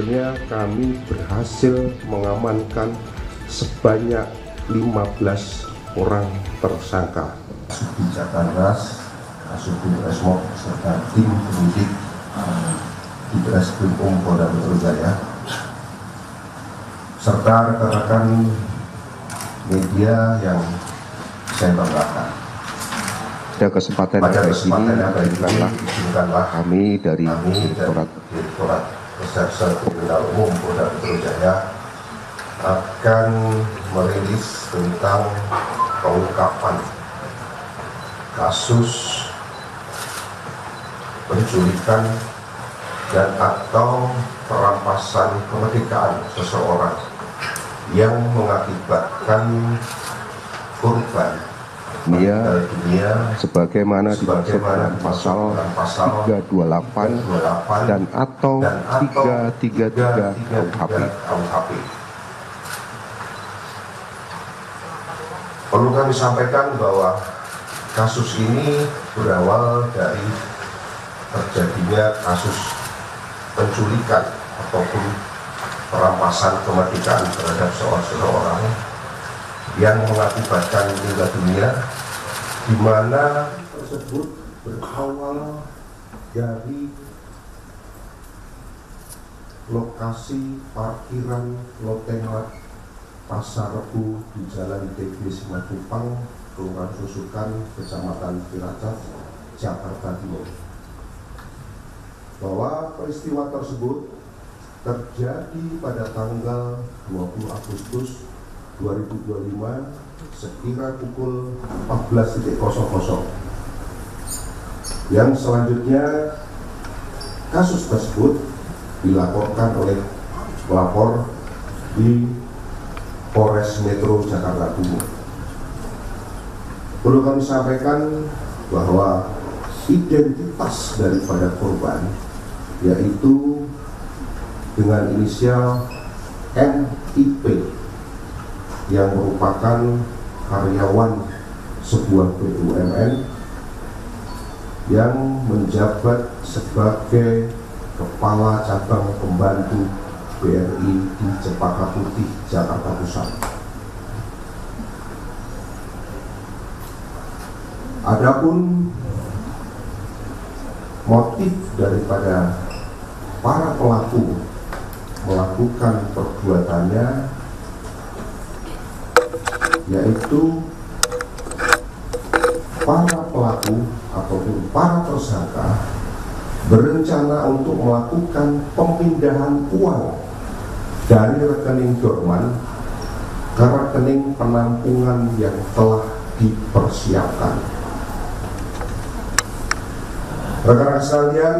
akhirnya kami berhasil mengamankan sebanyak 15 orang tersangka. Subdit Jakartas, Subdit Resmob serta tim penyidik di Treskrim Polda Metro Jaya serta rekan-rekan media yang saya banggakan. Pada kesempatan yang baik ini, izinkanlah kami dari Direktorat Reserse Kriminal Umum Polda Metro Jaya akan merilis tentang pengungkapan kasus penculikan dan atau perampasan kemerdekaan seseorang yang mengakibatkan korban meninggal dunia sebagaimana dimaksud pasal 328 dan atau 333 KUHP. Perlu kami sampaikan bahwa kasus ini berawal dari terjadinya kasus penculikan ataupun perampasan kemerdekaan terhadap seseorang yang mengakibatkan meninggal dunia, di mana tersebut berawal dari lokasi parkiran Lotemat Pasar Rebo di Jalan DG Simatupang, Kelurahan Susukan, Kecamatan Ciracas, Jakarta Timur. Bahwa peristiwa tersebut terjadi pada tanggal 20 Agustus 2025 sekira pukul 14.00. Yang selanjutnya kasus tersebut dilaporkan oleh pelapor di Polres Metro Jakarta Timur. Perlu kami sampaikan bahwa identitas daripada korban yaitu dengan inisial MIP yang merupakan karyawan sebuah BUMN yang menjabat sebagai Kepala Cabang Pembantu BRI di Cempaka Putih, Jakarta Pusat. Adapun motif daripada para pelaku melakukan perbuatannya yaitu para pelaku ataupun para tersangka berencana untuk melakukan pemindahan uang dari rekening dorman ke rekening penampungan yang telah dipersiapkan. Rekan-rekan sekalian,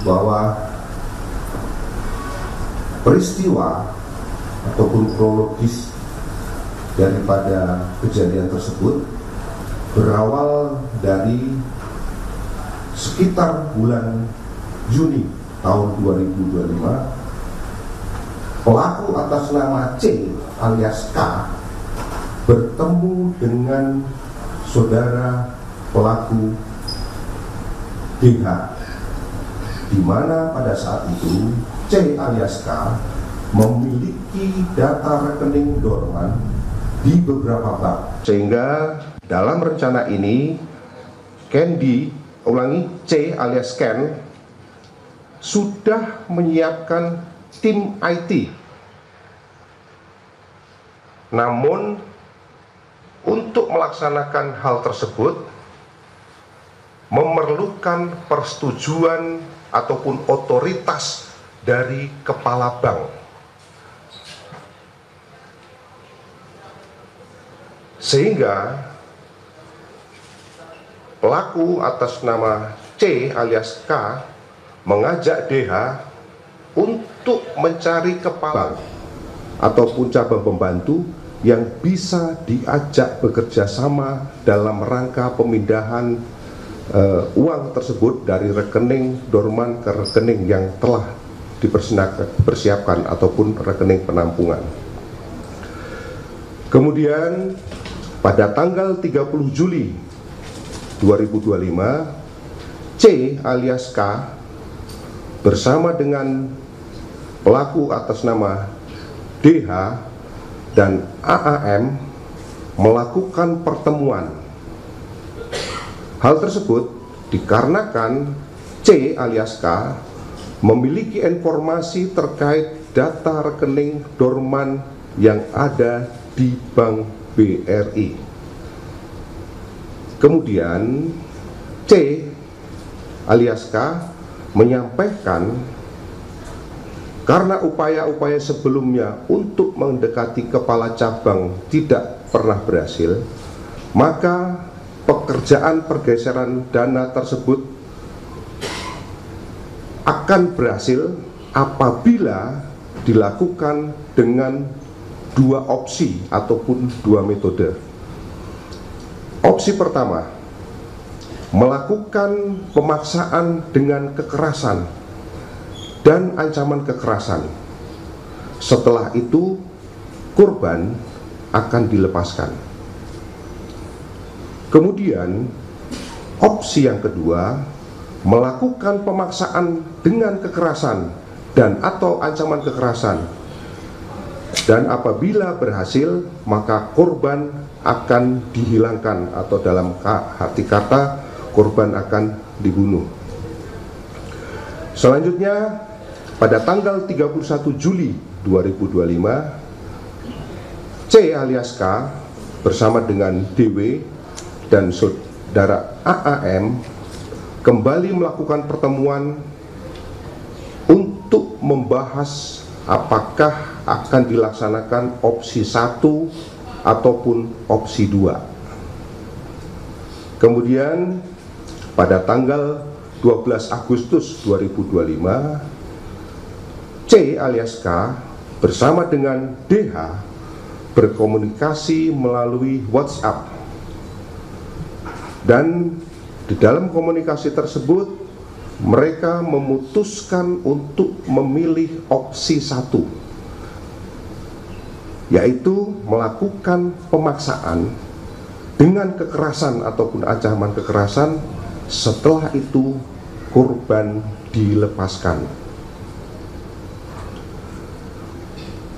bahwa peristiwa ataupun kronologis daripada kejadian tersebut berawal dari sekitar bulan Juni tahun 2025. Pelaku atas nama C alias K bertemu dengan saudara pelaku DH, di mana pada saat itu C alias K memiliki data rekening dorman di beberapa bank, sehingga dalam rencana ini C alias Ken sudah menyiapkan tim IT. Namun untuk melaksanakan hal tersebut memerlukan persetujuan ataupun otoritas dari kepala bank. Sehingga pelaku atas nama C alias K mengajak DH untuk mencari kepala ataupun cabang pembantu yang bisa diajak bekerja sama dalam rangka pemindahan uang tersebut dari rekening dorman ke rekening yang telah dipersiapkan ataupun rekening penampungan. Kemudian pada tanggal 30 Juli 2025, C alias K bersama dengan pelaku atas nama DH dan AAM melakukan pertemuan. Hal tersebut dikarenakan C alias K memiliki informasi terkait data rekening dorman yang ada di Bank BRI. Kemudian C alias K menyampaikan karena upaya-upaya sebelumnya untuk mendekati kepala cabang tidak pernah berhasil, maka pekerjaan pergeseran dana tersebut akan berhasil apabila dilakukan dengan dua opsi ataupun dua metode. Opsi pertama, melakukan pemaksaan dengan kekerasan dan ancaman kekerasan. Setelah itu korban akan dilepaskan. Kemudian opsi yang kedua, melakukan pemaksaan dengan kekerasan dan atau ancaman kekerasan, dan apabila berhasil maka korban akan dihilangkan atau dalam arti kata korban akan dibunuh. Selanjutnya pada tanggal 31 Juli 2025, C alias K bersama dengan DW dan saudara AAM kembali melakukan pertemuan untuk membahas apakah akan dilaksanakan opsi 1 ataupun opsi 2. Kemudian pada tanggal 12 Agustus 2025, C alias K bersama dengan DH berkomunikasi melalui WhatsApp, dan di dalam komunikasi tersebut mereka memutuskan untuk memilih opsi 1, yaitu melakukan pemaksaan dengan kekerasan ataupun ancaman kekerasan. Setelah itu korban dilepaskan.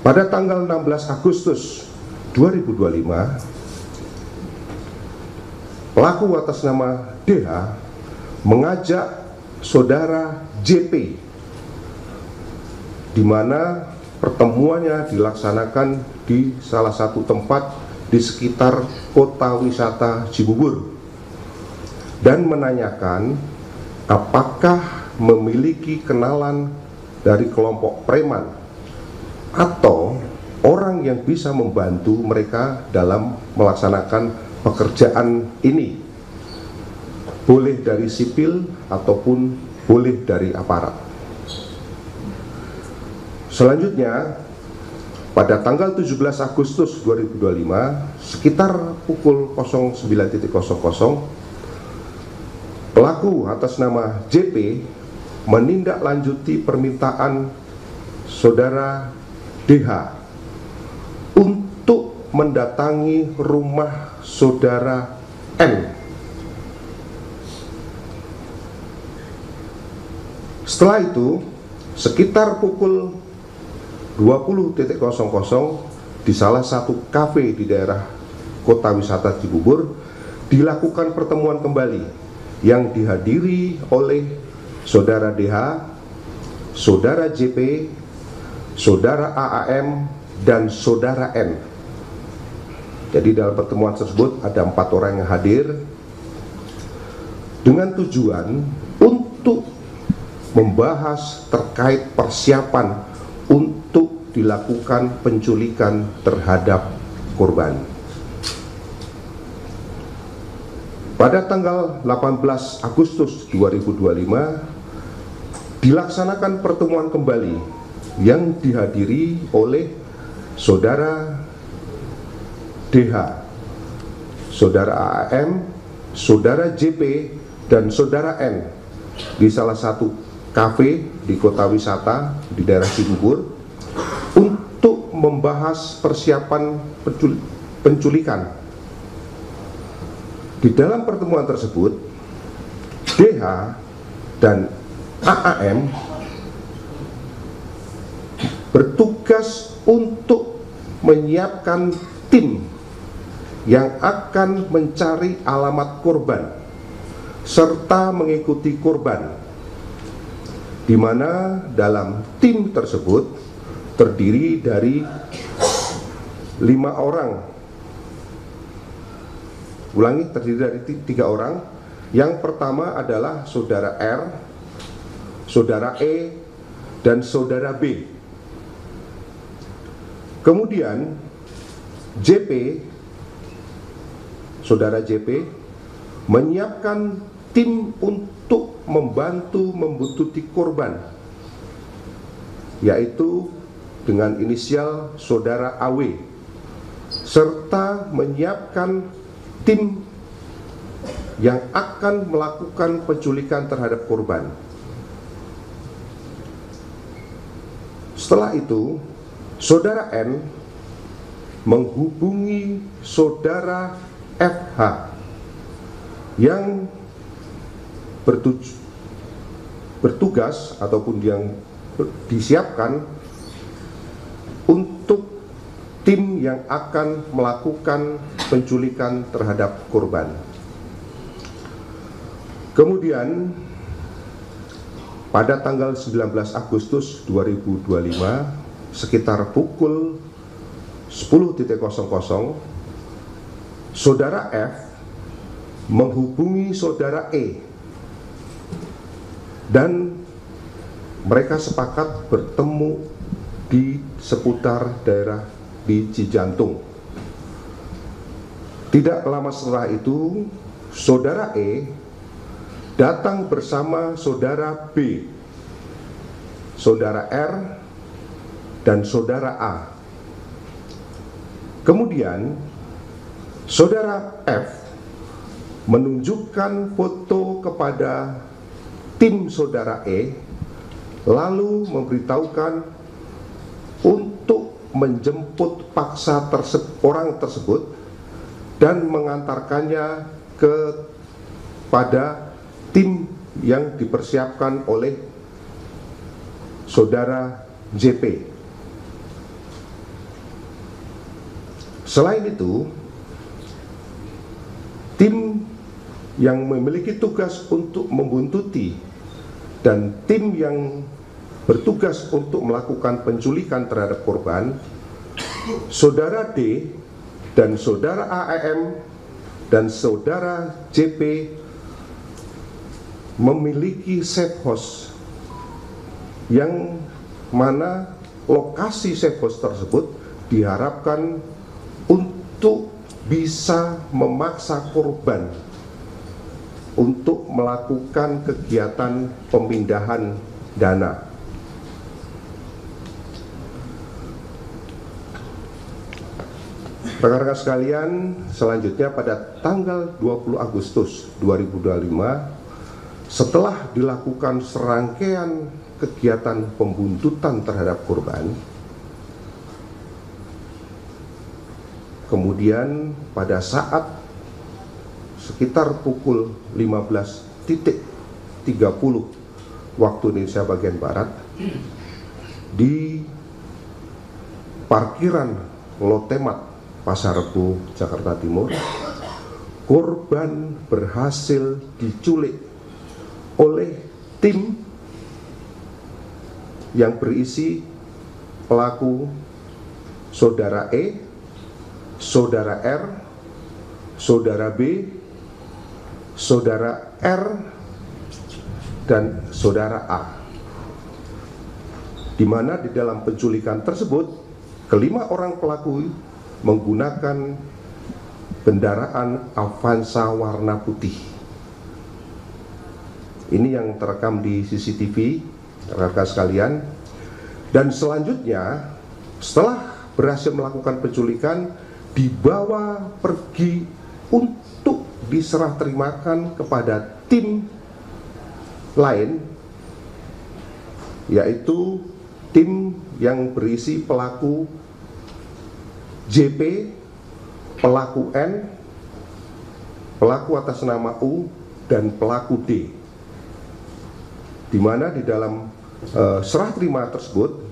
Pada tanggal 16 Agustus 2025, pelaku atas nama DH mengajak saudara JP, di mana pertemuannya dilaksanakan di salah satu tempat di sekitar kota wisata Cibubur, dan menanyakan apakah memiliki kenalan dari kelompok preman atau orang yang bisa membantu mereka dalam melaksanakan pekerjaan ini, boleh dari sipil ataupun boleh dari aparat. Selanjutnya pada tanggal 17 Agustus 2025 sekitar pukul 09.00, pelaku atas nama JP menindaklanjuti permintaan saudara DH untuk mendatangi rumah saudara N. Setelah itu sekitar pukul 20.00 di salah satu kafe di daerah kota wisata Cibubur dilakukan pertemuan kembali yang dihadiri oleh saudara DH, saudara JP, saudara AAM, dan saudara N. Jadi dalam pertemuan tersebut ada 4 orang yang hadir dengan tujuan untuk membahas terkait persiapan untuk dilakukan penculikan terhadap korban. Pada tanggal 18 Agustus 2025 dilaksanakan pertemuan kembali yang dihadiri oleh saudara DH, saudara AAM, saudara JP, dan saudara N di salah satu kafe di kota wisata di daerah Cibubur untuk membahas persiapan penculikan. Di dalam pertemuan tersebut, DH dan AAM bertugas untuk menyiapkan tim yang akan mencari alamat korban serta mengikuti korban, di mana dalam tim tersebut terdiri dari 5 orang. Ulangi, terdiri dari 3 orang. Yang pertama adalah saudara R, saudara E, dan saudara B. Kemudian JP, saudara JP, menyiapkan tim untuk membantu membuntuti korban, yaitu dengan inisial saudara AW, serta menyiapkan tim yang akan melakukan penculikan terhadap korban. Setelah itu, saudara N menghubungi saudara FH yang bertugas ataupun yang disiapkan untuk tim yang akan melakukan penculikan terhadap korban. Kemudian pada tanggal 19 Agustus 2025 sekitar pukul 10.00 saudara F menghubungi saudara E dan mereka sepakat bertemu di seputar daerah di Cijantung. Tidak lama setelah itu, saudara E datang bersama saudara B, saudara R, dan saudara A. Kemudian, saudara F menunjukkan foto kepada tim saudara E, lalu memberitahukan untuk menjemput paksa orang tersebut dan mengantarkannya kepada tim yang dipersiapkan oleh saudara JP. Selain itu, tim yang memiliki tugas untuk membuntuti dan tim yang bertugas untuk melakukan penculikan terhadap korban, saudara D dan saudara AEM dan saudara JP memiliki safe house, yang mana lokasi safe house tersebut diharapkan untuk bisa memaksa korban untuk melakukan kegiatan pemindahan dana. Rekan-rekan sekalian, selanjutnya pada tanggal 20 Agustus 2025, setelah dilakukan serangkaian kegiatan pembuntutan terhadap korban, kemudian pada saat sekitar pukul 15.30 waktu Indonesia bagian Barat, di parkiran Lotemat Pasar Rebo, Jakarta Timur, korban berhasil diculik oleh tim yang berisi pelaku saudara E, saudara R, saudara B, saudara R, dan saudara A, di mana di dalam penculikan tersebut kelima orang pelaku menggunakan kendaraan Avanza warna putih. Ini yang terekam di CCTV, rekan sekalian. Dan selanjutnya, setelah berhasil melakukan penculikan, dibawa pergi untuk diserah terimakan kepada tim lain, yaitu tim yang berisi pelaku JP, pelaku N, pelaku atas nama U, dan pelaku D, di mana di dalam serah terima tersebut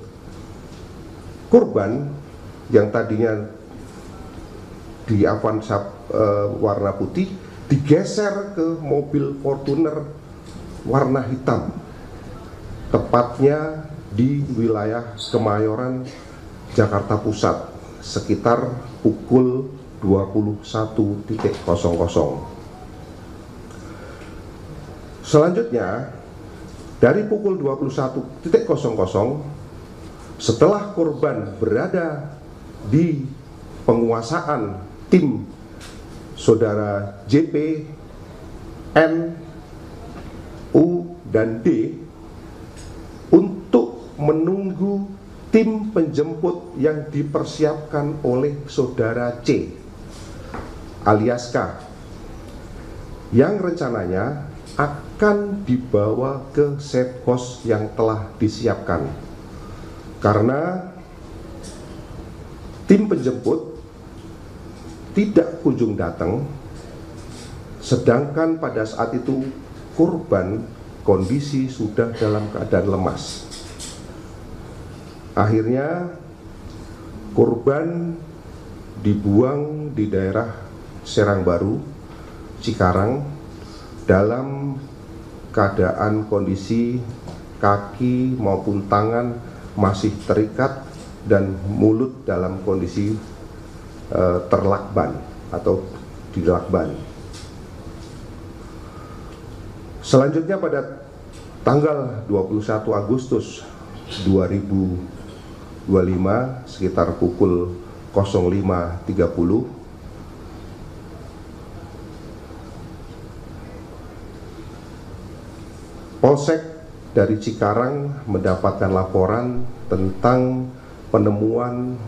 korban yang tadinya di Avanza warna putih digeser ke mobil Fortuner warna hitam, tepatnya di wilayah Kemayoran, Jakarta Pusat, sekitar pukul 21.00. Selanjutnya, dari pukul 21.00, setelah korban berada di penguasaan tim saudara JP, N, U, dan D untuk menunggu tim penjemput yang dipersiapkan oleh saudara C alias K, yang rencananya akan dibawa ke safe house yang telah disiapkan. Karena tim penjemput tidak kunjung datang, sedangkan pada saat itu korban kondisi sudah dalam keadaan lemas. Akhirnya korban dibuang di daerah Serang Baru, Cikarang, dalam keadaan kondisi kaki maupun tangan masih terikat dan mulut dalam kondisi terlakban atau dilakban. Selanjutnya pada tanggal 21 Agustus 2025 sekitar pukul 05.30, Polsek dari Cikarang mendapatkan laporan tentang penemuan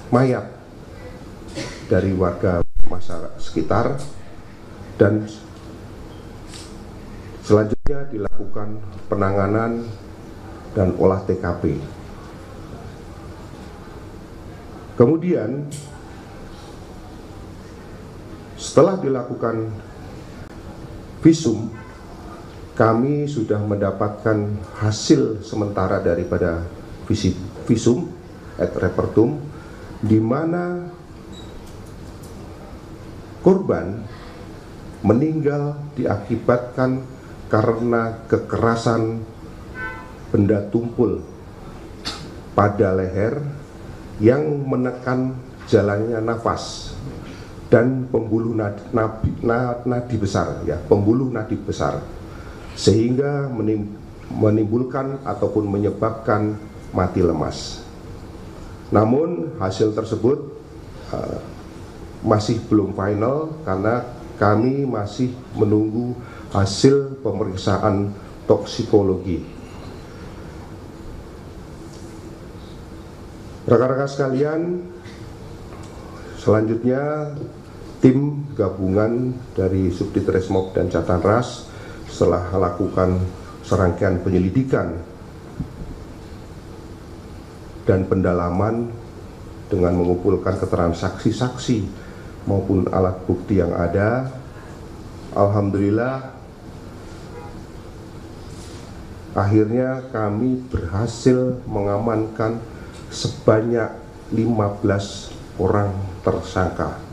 mayat dari warga masyarakat sekitar, dan selanjutnya dilakukan penanganan dan olah TKP. Kemudian setelah dilakukan visum, kami sudah mendapatkan hasil sementara daripada visum et repertum, di mana korban meninggal diakibatkan karena kekerasan benda tumpul pada leher yang menekan jalannya nafas dan pembuluh nadi besar, ya, pembuluh nadi besar, sehingga menimbulkan ataupun menyebabkan mati lemas. Namun hasil tersebut masih belum final karena kami masih menunggu hasil pemeriksaan toksikologi. Rekan-rekan sekalian, selanjutnya tim gabungan dari Subditresmob dan Jatanras setelah melakukan serangkaian penyelidikan dan pendalaman dengan mengumpulkan keterangan saksi-saksi maupun alat bukti yang ada, alhamdulillah akhirnya kami berhasil mengamankan sebanyak 15 orang tersangka.